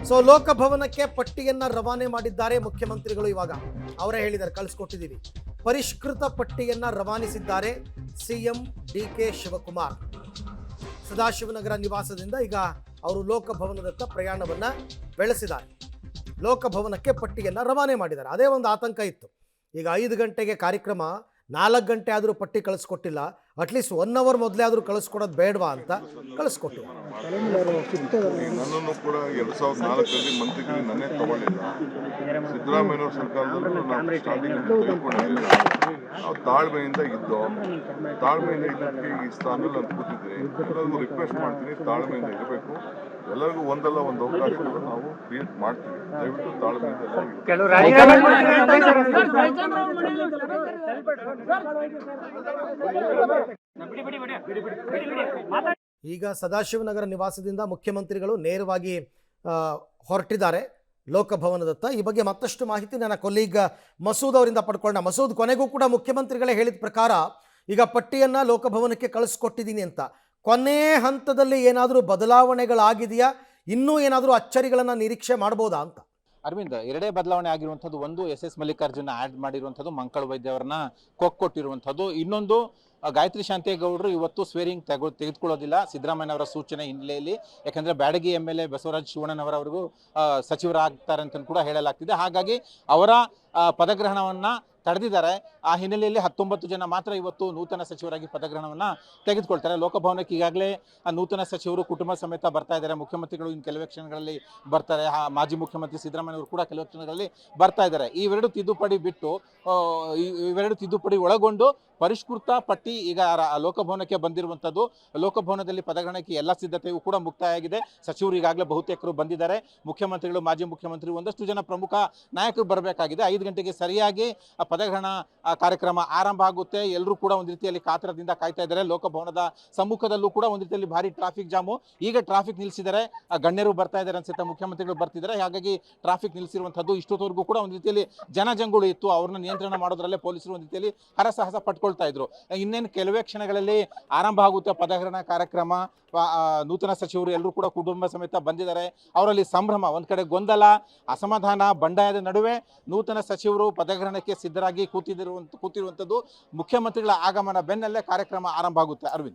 So ಲೋಕಭವನಕ್ಕೆ ಪಟ್ಟಿಯನ್ನ ರವಾನೆ ಮಾಡಿದ್ದಾರೆ ಮುಖ್ಯಮಂತ್ರಿಗಳು. ಇವಾಗ ಅವರೇ ಹೇಳಿದ್ದಾರೆ, ಕಳಿಸ್ಕೊಟ್ಟಿದ್ದೀವಿ. ಪರಿಷ್ಕೃತ ಪಟ್ಟಿಯನ್ನ ರವಾನಿಸಿದ್ದಾರೆ ಸಿಎಂ ಡಿಕೆ ಶಿವಕುಮಾರ್. ಸದಾಶಿವನಗರ ನಿವಾಸದಿಂದ ಈಗ ಅವರು ಲೋಕಭವನದತ್ತ ಪ್ರಯಾಣವನ್ನ ಬೆಳೆಸಿದ್ದಾರೆ. ಲೋಕಭವನಕ್ಕೆ ಪಟ್ಟಿಯನ್ನ ರವಾನೆ ಮಾಡಿದ್ದಾರೆ. ಅದೇ ಒಂದು ಆತಂಕ ಇತ್ತು. ಈಗ 5 ಗಂಟೆಗೆ ಕಾರ್ಯಕ್ರಮ, 4 ಗಂಟೆ ಆದರೂ ಪಟ್ಟಿ ಕಳಿಸ್ಕೊಟ್ಟಿಲ್ಲ. ಅಟ್ಲೀಸ್ಟ್ 1 ಅವರ್ ಮೊದಲೇ ಆದರೂ ಕಳಿಸ್ಕೊಡೋದು ಬೇಡವಾ ಅಂತ ಕಳಿಸ್ಕೊಟ್ಟಿಲ್ಲ. ನನ್ನನ್ನು ಕೂಡ 2004ರಲ್ಲಿ ಮಂತ್ರಿಗಳಿಗೆ ನನ್ನೇ ತಗೊಳ್ಳಿಲ್ಲ. ಸಿದ್ದರಾಮಯ್ಯವ್ರ ಸರ್ಕಾರದಲ್ಲೂ ನಾವು ಸ್ಟಾರ್ಟಿಂಗ್ ತಿಳ್ಕೊಂಡಿರಲಿಲ್ಲ. ನಾವು ತಾಳ್ಮೆಯಿಂದ ಇದ್ದೋ. ತಾಳ್ಮೆಯಿಂದ ಇದ್ದಕ್ಕೆ ಈ ಸ್ಥಾನದಲ್ಲಿ ನಾನು ಕೂತಿದ್ದೀನಿ. ಎಲ್ಲರಿಗೂ ರಿಕ್ವೆಸ್ಟ್ ಮಾಡ್ತೀನಿ, ತಾಳ್ಮೆಯಿಂದ ಇರಬೇಕು. ಎಲ್ಲರಿಗೂ ಒಂದಲ್ಲ ಒಂದು ಅವಕಾಶ ನಾವು ಕ್ರಿಯೇಟ್ ಮಾಡ್ತೀವಿ. ದಯವಿಟ್ಟು ತಾಳ್ಮೆಯಿಂದ ಈಗ ಸದಾಶಿವನಗರ ನಿವಾಸದಿಂದ ಮುಖ್ಯಮಂತ್ರಿಗಳು ನೇರವಾಗಿ ಹೊರಟಿದ್ದಾರೆ ಲೋಕಭವನದತ್ತ. ಈ ಬಗ್ಗೆ ಮತ್ತಷ್ಟು ಮಾಹಿತಿ ನನ್ನ ಕೊಲೀಗ್ ಮಸೂದ್ ಅವರಿಂದ ಪಡ್ಕೊಳ್ಳೋಣ. ಮಸೂದ್, ಕೊನೆಗೂ ಕೂಡ ಮುಖ್ಯಮಂತ್ರಿಗಳೇ ಹೇಳಿದ ಪ್ರಕಾರ ಈಗ ಪಟ್ಟಿಯನ್ನು ಲೋಕಭವನಕ್ಕೆ ಕಳಿಸ್ಕೊಟ್ಟಿದ್ದೀನಿ ಅಂತ. ಕೊನೆ ಹಂತದಲ್ಲಿ ಏನಾದರೂ ಬದಲಾವಣೆಗಳಾಗಿದೆಯಾ? ಇನ್ನೂ ಏನಾದರೂ ಅಚ್ಚರಿಗಳನ್ನು ನಿರೀಕ್ಷೆ ಮಾಡ್ಬೋದಾ ಅಂತ? ಅರವಿಂದ್, ಎರಡೇ ಬದಲಾವಣೆ ಆಗಿರುವಂಥದ್ದು. ಒಂದು, ಎಸ್ ಮಲ್ಲಿಕಾರ್ಜುನ ಆ್ಯಡ್ ಮಾಡಿರುವಂಥದ್ದು, ಮಂಕಳ ವೈದ್ಯ ಅವರನ್ನ ಕೊಟ್ಟಿರುವಂಥದ್ದು. ಇನ್ನೊಂದು, ಗಾಯತ್ರಿ ಶಾಂತೇಗೌಡರು ಇವತ್ತು ಸ್ವೇರಿಂಗ್ ತೆಗೆದುಕೊಳ್ಳೋದಿಲ್ಲ ಸಿದ್ದರಾಮಯ್ಯನವರ ಸೂಚನೆ ಹಿನ್ನೆಲೆಯಲ್ಲಿ. ಯಾಕಂದರೆ ಬ್ಯಾಡಗಿ MLA ಬಸವರಾಜ ಶಿವಣ್ಣನವರವರೆಗೂ ಸಚಿವರಾಗ್ತಾರೆ ಅಂತ ಕೂಡ ಹೇಳಲಾಗ್ತಿದೆ. ಹಾಗಾಗಿ ಅವರ ಪದಗ್ರಹಣವನ್ನು ತಡೆದಿದ್ದಾರೆ. ಆ ಹಿನ್ನೆಲೆಯಲ್ಲಿ 19 ಜನ ಮಾತ್ರ ಇವತ್ತು ನೂತನ ಸಚಿವರಾಗಿ ಪದಗ್ರಹಣವನ್ನು ತೆಗೆದುಕೊಳ್ತಾರೆ. ಲೋಕಭವನಕ್ಕೆ ಈಗಾಗಲೇ ನೂತನ ಸಚಿವರು ಕುಟುಂಬ ಸಮೇತ ಬರ್ತಾ ಇದ್ದಾರೆ. ಮುಖ್ಯಮಂತ್ರಿಗಳು ಇನ್ನು ಕೆಲವೇ ಕ್ಷಣಗಳಲ್ಲಿ ಬರ್ತಾರೆ. ಮಾಜಿ ಮುಖ್ಯಮಂತ್ರಿ ಸಿದ್ದರಾಮಯ್ಯವರು ಕೂಡ ಕೆಲವೇ ಕ್ಷಣಗಳಲ್ಲಿ ಬರ್ತಾ ಇದ್ದಾರೆ. ಇವೆರಡು ತಿದ್ದುಪಡಿ ಬಿಟ್ಟು, ಇವೆರಡು ತಿದ್ದುಪಡಿ ಒಳಗೊಂಡು ಪರಿಷ್ಕೃತ ಪಟ್ಟಿ ಈಗ ಲೋಕಭವನಕ್ಕೆ ಬಂದಿರುವಂಥದ್ದು. ಲೋಕಭವನದಲ್ಲಿ ಪದಗ್ರಹಣಕ್ಕೆ ಎಲ್ಲ ಸಿದ್ಧತೆಯೂ ಕೂಡ ಮುಕ್ತಾಯ ಆಗಿದೆ. ಸಚಿವರು ಈಗಾಗಲೇ ಬಹುತೇಕರು ಬಂದಿದ್ದಾರೆ. ಮುಖ್ಯಮಂತ್ರಿಗಳು, ಮಾಜಿ ಮುಖ್ಯಮಂತ್ರಿ, ಒಂದಷ್ಟು ಜನ ಪ್ರಮುಖ ನಾಯಕರು ಬರಬೇಕಾಗಿದೆ. 5 ಗಂಟೆಗೆ ಸರಿಯಾಗಿ ಪದಗ್ರಹಣ ಕಾರ್ಯಕ್ರಮ ಆರಂಭ ಆಗುತ್ತೆ. ಎಲ್ಲರೂ ಕೂಡ ಒಂದು ರೀತಿಯಲ್ಲಿ ಕಾತರದಿಂದ ಕಾಯ್ತಾ ಇದ್ದಾರೆ. ಲೋಕಭವನದ ಸಮ್ಮುಖದಲ್ಲೂ ಕೂಡ ಒಂದು ರೀತಿಯಲ್ಲಿ ಭಾರಿ ಟ್ರಾಫಿಕ್ ಜಾಮು. ಈಗ ಟ್ರಾಫಿಕ್ ನಿಲ್ಲಿಸಿದರೆ ಗಣ್ಯರು ಬರ್ತಾ ಇದ್ದಾರೆ ಅನ್ಸುತ್ತೆ, ಮುಖ್ಯಮಂತ್ರಿಗಳು ಬರ್ತಿದ್ದಾರೆ. ಹಾಗಾಗಿ ಟ್ರಾಫಿಕ್ ನಿಲ್ಲಿಸಿರುವಂಥದ್ದು. ಇಷ್ಟೊತ್ತವರೆಗೂ ಕೂಡ ಒಂದು ರೀತಿಯಲ್ಲಿ ಜನಜಂಗುಳಿ ಇತ್ತು. ಅವ್ರನ್ನ ನಿಯಂತ್ರಣ ಮಾಡೋದ್ರಲ್ಲೇ ಪೊಲೀಸರು ಒಂದು ರೀತಿಯಲ್ಲಿ ಹರಸಾಹಸ ಪಟ್ಕೊಳ್ತಾ ಇದ್ರು. ಇನ್ನೇನು ಕೆಲವೇ ಕ್ಷಣಗಳಲ್ಲಿ ಆರಂಭ ಆಗುತ್ತೆ ಪದಗ್ರಹಣ ಕಾರ್ಯಕ್ರಮ. ನೂತನ ಸಚಿವರು ಎಲ್ಲರೂ ಕೂಡ ಕುಟುಂಬ ಸಮೇತ ಬಂದಿದ್ದಾರೆ. ಅವರಲ್ಲಿ ಸಂಭ್ರಮ. ಒಂದು ಕಡೆ ಗೊಂದಲ, ಅಸಮಾಧಾನ, ಬಂಡಾಯದ ನಡುವೆ ನೂತನ ಸಚಿವರು ಪದಗ್ರಹಣಕ್ಕೆ ಸಿದ್ಧರಾಗಿ ಕೂತಿರುವಂಥದ್ದು. ಮುಖ್ಯಮಂತ್ರಿಗಳ ಆಗಮನ ಬೆನ್ನಲ್ಲೇ ಕಾರ್ಯಕ್ರಮ ಆರಂಭ ಆಗುತ್ತೆ. ಅರವಿಂದ್.